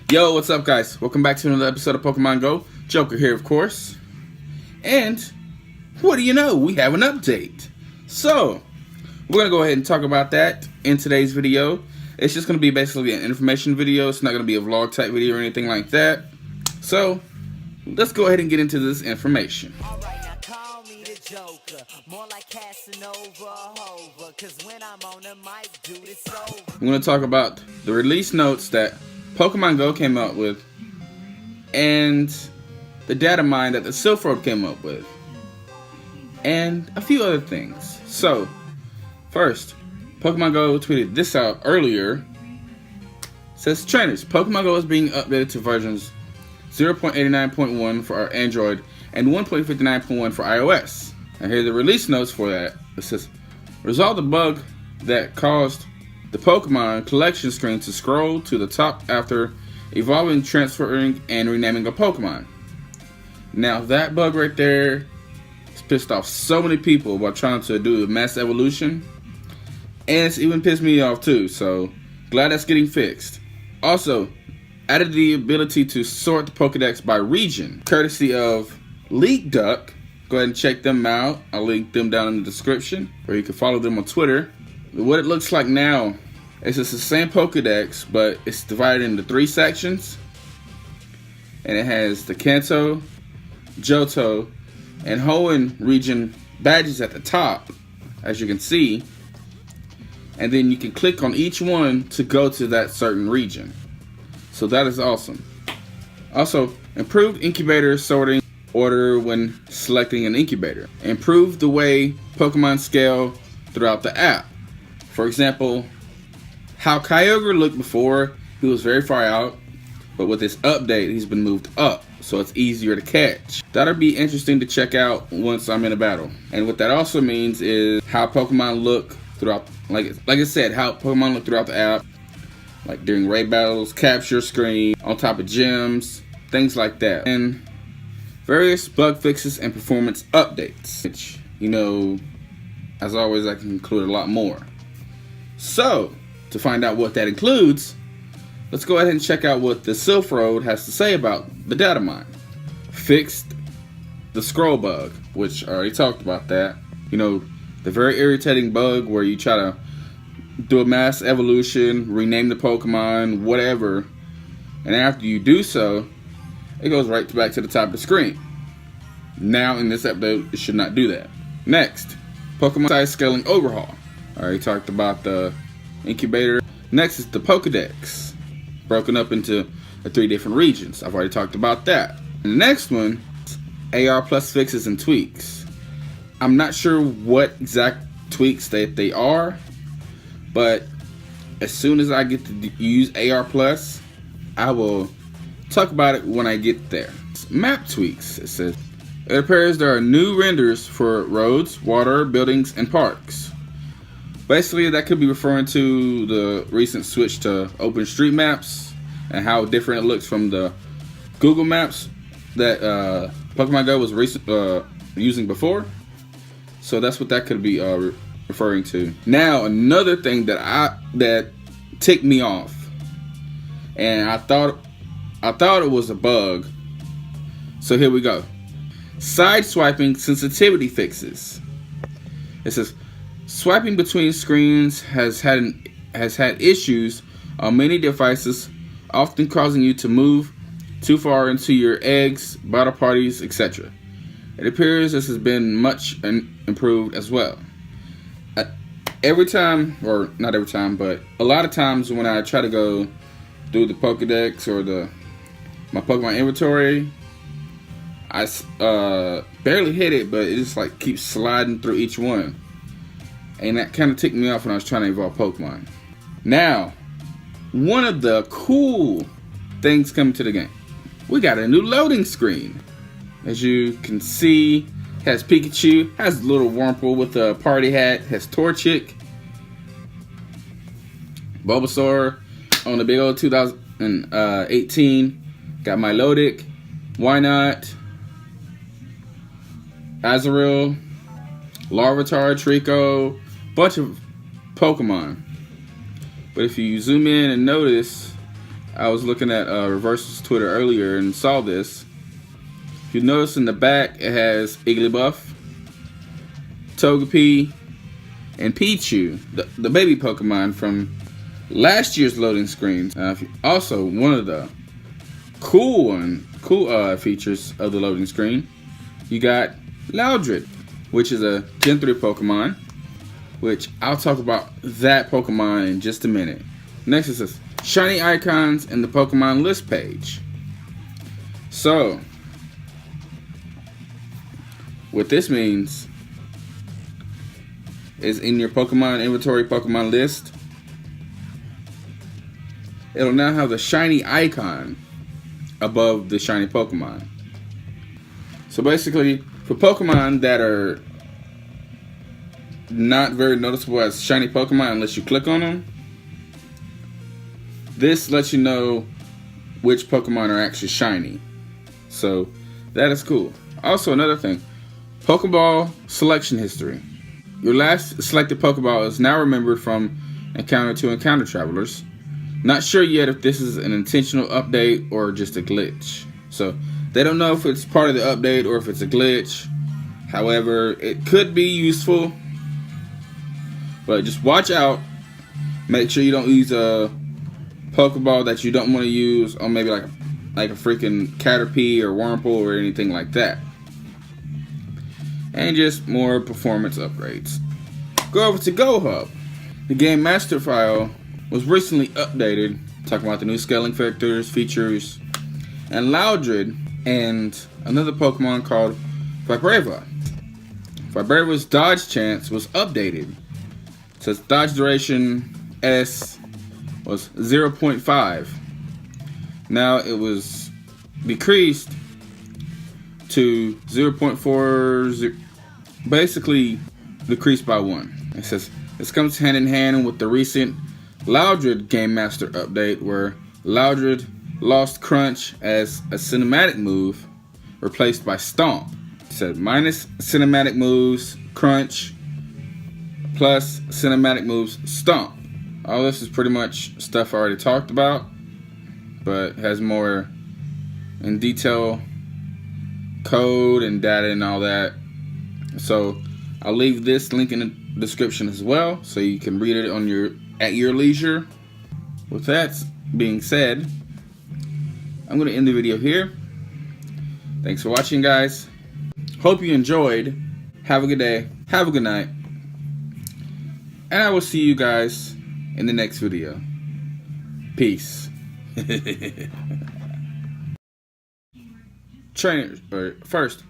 Yo, what's up, guys? Welcome back to another episode of Pokemon Go. Joker here, of course. And what do you know? We have an update. So, we're going to go ahead and talk about that in today's video. It's just going to be basically an information video. It's not going to be a vlog type video or anything like that. So, let's go ahead and get into this information. Alright, now call me the Joker. More like Casanova, Hova. Cause when I'm on the mic, dude, it's over. I'm going to talk about the release notes that Pokemon Go came up with and the data mine that the L.O.V.E came up with and a few other things. So, first, Pokemon Go tweeted this out earlier. It says, trainers, Pokemon Go is being updated to versions 0.89.1 for our Android and 1.59.1 for iOS. And here are the release notes for that. It says, resolve the bug that caused the Pokemon collection screen to scroll to the top after evolving, transferring, and renaming a Pokemon. Now that bug right there has pissed off so many people while trying to do a mass evolution. And it's even pissed me off too, so glad that's getting fixed. Also, added the ability to sort the Pokedex by region, courtesy of Leak Duck. Go ahead and check them out. I'll link them down in the description, or you can follow them on Twitter. What it looks like now is it's the same Pokedex, but it's divided into 3 sections. And it has the Kanto, Johto, and Hoenn region badges at the top, as you can see. And then you can click on each one to go to that certain region. So that is awesome. Also, improved incubator sorting order when selecting an incubator. Improved the way Pokemon scale throughout the app. For example, how KYOGRE looked before, he was very far out, but with this update, he's been moved up, so it's easier to catch. That'll be interesting to check out once I'm in a battle. And what that also means is how Pokemon look throughout, like I said, how Pokemon look throughout the app, like during raid battles, capture screen, on top of gyms, things like that. And various bug fixes and performance updates, which, you know, as always, I can include a lot more. So, to find out what that includes, let's go ahead and check out what the L.O.V.E has to say about the data mine. Fixed the scroll bug, which I already talked about that. You know, the very irritating bug where you try to do a mass evolution, rename the Pokemon, whatever, and after you do so, it goes right back to the top of the screen. Now, in this update, it should not do that. Next, Pokemon size scaling overhaul. I already talked about the incubator. Next is the Pokedex, broken up into the 3 different regions. I've already talked about that. And the next one, AR plus fixes and tweaks. I'm not sure what exact tweaks they are, but as soon as I get to use AR plus, I will talk about it when I get there. Map tweaks, it says. It appears there are new renders for roads, water, buildings, and parks. Basically, that could be referring to the recent switch to OpenStreetMaps and how different it looks from the Google Maps that Pokemon Go was using before. So that's what that could be referring to. Now, another thing that ticked me off, and I thought it was a bug. So here we go. Side swiping sensitivity fixes. It says, swiping between screens has had issues on many devices, often causing you to move too far into your eggs, battle parties, etc. It appears this has been much improved as well. Every time, or not every time, but a lot of times when I try to go through the Pokedex or my Pokemon inventory, I barely hit it, but it just like keeps sliding through each one. And that kind of ticked me off when I was trying to evolve Pokemon. Now, one of the cool things coming to the game. We got a new loading screen. As you can see, has Pikachu, has a little Wurmple with a party hat, has Torchic, Bulbasaur on the big old 2018. Got Milotic, Why Not, Azurill, Larvitar, Trico, bunch of Pokemon. But if you zoom in and notice, I was looking at Reverse's Twitter earlier and saw this. If you notice in the back, it has Igglybuff, Togepi, and Pichu, the baby Pokemon from last year's loading screens. Also, one of the cool features of the loading screen, you got Loudred, which is a Gen 3 Pokemon, which I'll talk about that Pokemon in just a minute. Next is this shiny icons in the Pokemon list page. So, what this means is in your Pokemon inventory Pokemon list, it'll now have the shiny icon above the shiny Pokemon. So basically, for Pokemon that are not very noticeable as shiny Pokemon unless you click on them, this lets you know which Pokemon are actually shiny. So that is cool. Also, another thing, Pokeball selection history. Your last selected Pokeball is now remembered from Encounter to Encounter Travelers. Not sure yet if this is an intentional update or just a glitch. So they don't know if it's part of the update or if it's a glitch. However, it could be useful. But just watch out. Make sure you don't use a Pokeball that you don't want to use on maybe like a freaking Caterpie or Wurmple or anything like that. And just more performance upgrades. Go over to GoHub. The Game Master file was recently updated, talking about the new scaling factors, features, and Loudred, and another Pokemon called Vibrava. Vibrava's dodge chance was updated. It says dodge duration S was 0.5. Now it was decreased to 0.40, basically decreased by 1. It says this comes hand in hand with the recent Loudred Game Master update, where Loudred lost Crunch as a cinematic move, replaced by Stomp. It said minus cinematic moves Crunch, plus cinematic moves Stomp. All this is pretty much stuff I already talked about, but has more in detail code and data and all that. So I'll leave this link in the description as well, so you can read it on at your leisure. With that being said, I'm going to end the video here. Thanks for watching, guys. Hope you enjoyed. Have a good day. Have a good night. And I will see you guys in the next video. Peace. Trainers, first,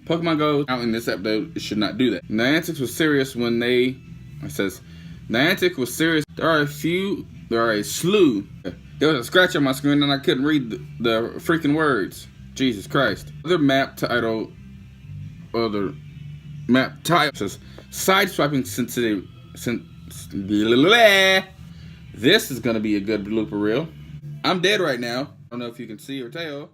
Pokemon Go out in this episode should not do that. Niantic was serious when it says, Niantic was serious. There are a slew. There was a scratch on my screen and I couldn't read the freaking words. Jesus Christ. Other map title says, side-swiping sensitive. This is going to be a good blooper reel. I'm dead right now. I don't know if you can see or tell.